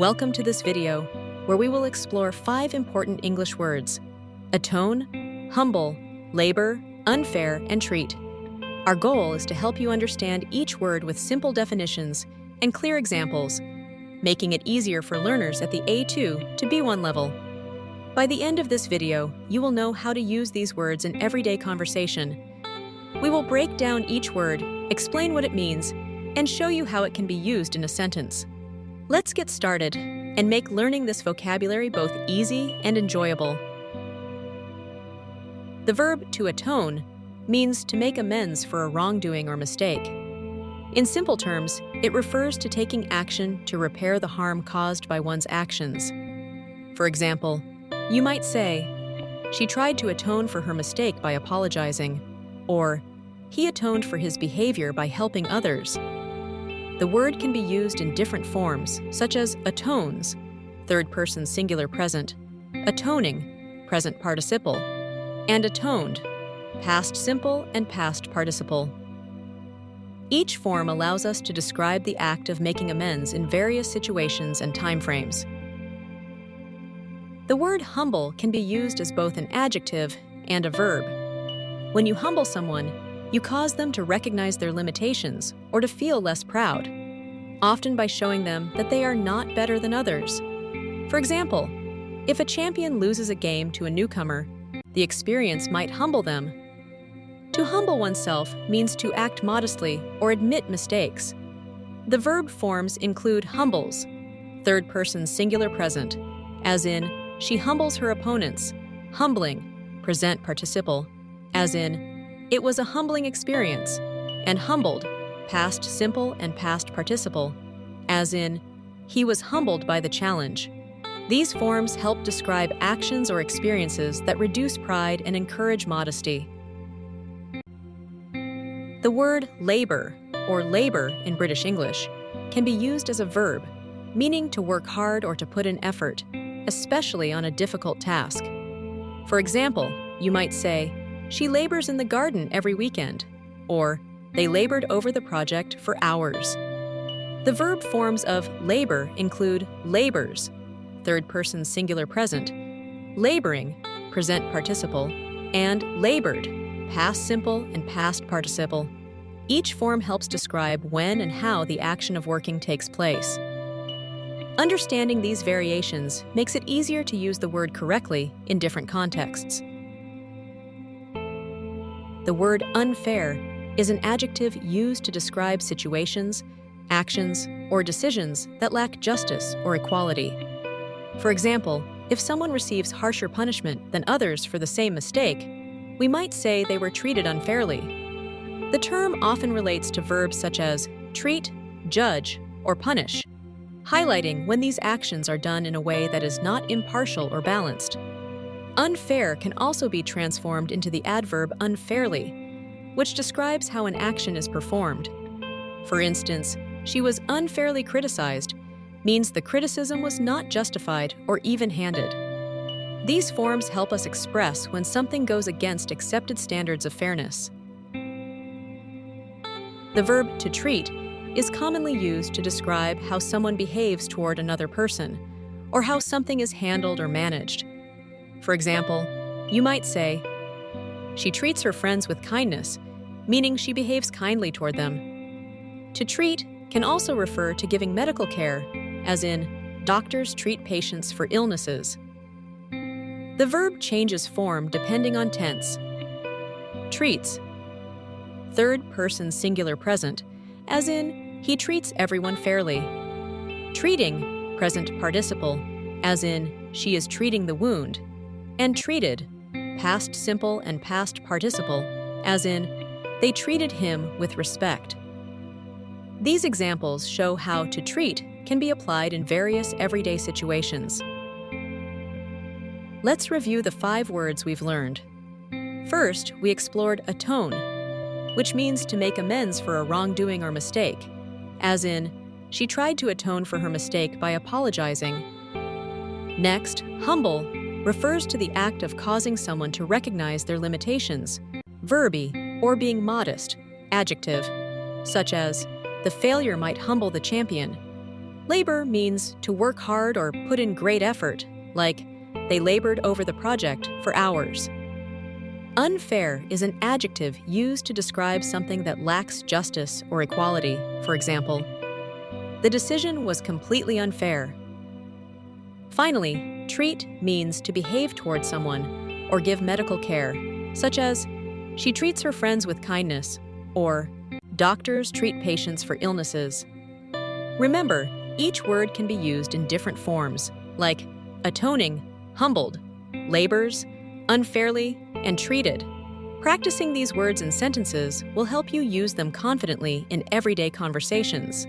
Welcome to this video, where we will explore 5 important English words: atone, humble, labor, unfair, and treat. Our goal is to help you understand each word with simple definitions and clear examples, making it easier for learners at the A2 to B1 level. By the end of this video, you will know how to use these words in everyday conversation. We will break down each word, explain what it means, and show you how it can be used in a sentence. Let's get started and make learning this vocabulary both easy and enjoyable. The verb to atone means to make amends for a wrongdoing or mistake. In simple terms, it refers to taking action to repair the harm caused by one's actions. For example, you might say, "She tried to atone for her mistake by apologizing," or "He atoned for his behavior by helping others." The word can be used in different forms, such as atones, third person singular present, atoning, present participle, and atoned, past simple and past participle. Each form allows us to describe the act of making amends in various situations and timeframes. The word humble can be used as both an adjective and a verb. When you humble someone, you cause them to recognize their limitations or to feel less proud, often by showing them that they are not better than others. For example, if a champion loses a game to a newcomer, the experience might humble them. To humble oneself means to act modestly or admit mistakes. The verb forms include humbles, third person singular present, as in, she humbles her opponents, humbling, present participle, as in, it was a humbling experience, and humbled, past simple and past participle, as in, he was humbled by the challenge. These forms help describe actions or experiences that reduce pride and encourage modesty. The word labor, or labor in British English, can be used as a verb, meaning to work hard or to put in effort, especially on a difficult task. For example, you might say, "She labors in the garden every weekend," or "They labored over the project for hours." The verb forms of labor include labors, third person singular present, laboring, present participle, and labored, past simple and past participle. Each form helps describe when and how the action of working takes place. Understanding these variations makes it easier to use the word correctly in different contexts. The word unfair is an adjective used to describe situations, actions, or decisions that lack justice or equality. For example, if someone receives harsher punishment than others for the same mistake, we might say they were treated unfairly. The term often relates to verbs such as treat, judge, or punish, highlighting when these actions are done in a way that is not impartial or balanced. Unfair can also be transformed into the adverb unfairly, which describes how an action is performed. For instance, she was unfairly criticized means the criticism was not justified or even-handed. These forms help us express when something goes against accepted standards of fairness. The verb to treat is commonly used to describe how someone behaves toward another person, or how something is handled or managed. For example, you might say, "She treats her friends with kindness," meaning she behaves kindly toward them. To treat can also refer to giving medical care, as in, doctors treat patients for illnesses. The verb changes form depending on tense. Treats, third person singular present, as in, he treats everyone fairly. Treating, present participle, as in, she is treating the wound. And treated, past simple and past participle, as in, they treated him with respect. These examples show how to treat can be applied in various everyday situations. Let's review the 5 words we've learned. First, we explored atone, which means to make amends for a wrongdoing or mistake, as in, she tried to atone for her mistake by apologizing. Next, humble refers to the act of causing someone to recognize their limitations, verby, or being modest, adjective, such as, the failure might humble the champion. Labor means to work hard or put in great effort, like they labored over the project for hours. Unfair is an adjective used to describe something that lacks justice or equality. For example, the decision was completely unfair. Finally, treat means to behave toward someone or give medical care, such as, she treats her friends with kindness, or doctors treat patients for illnesses. Remember, each word can be used in different forms, like atoning, humbled, labors, unfairly, and treated. Practicing these words in sentences will help you use them confidently in everyday conversations.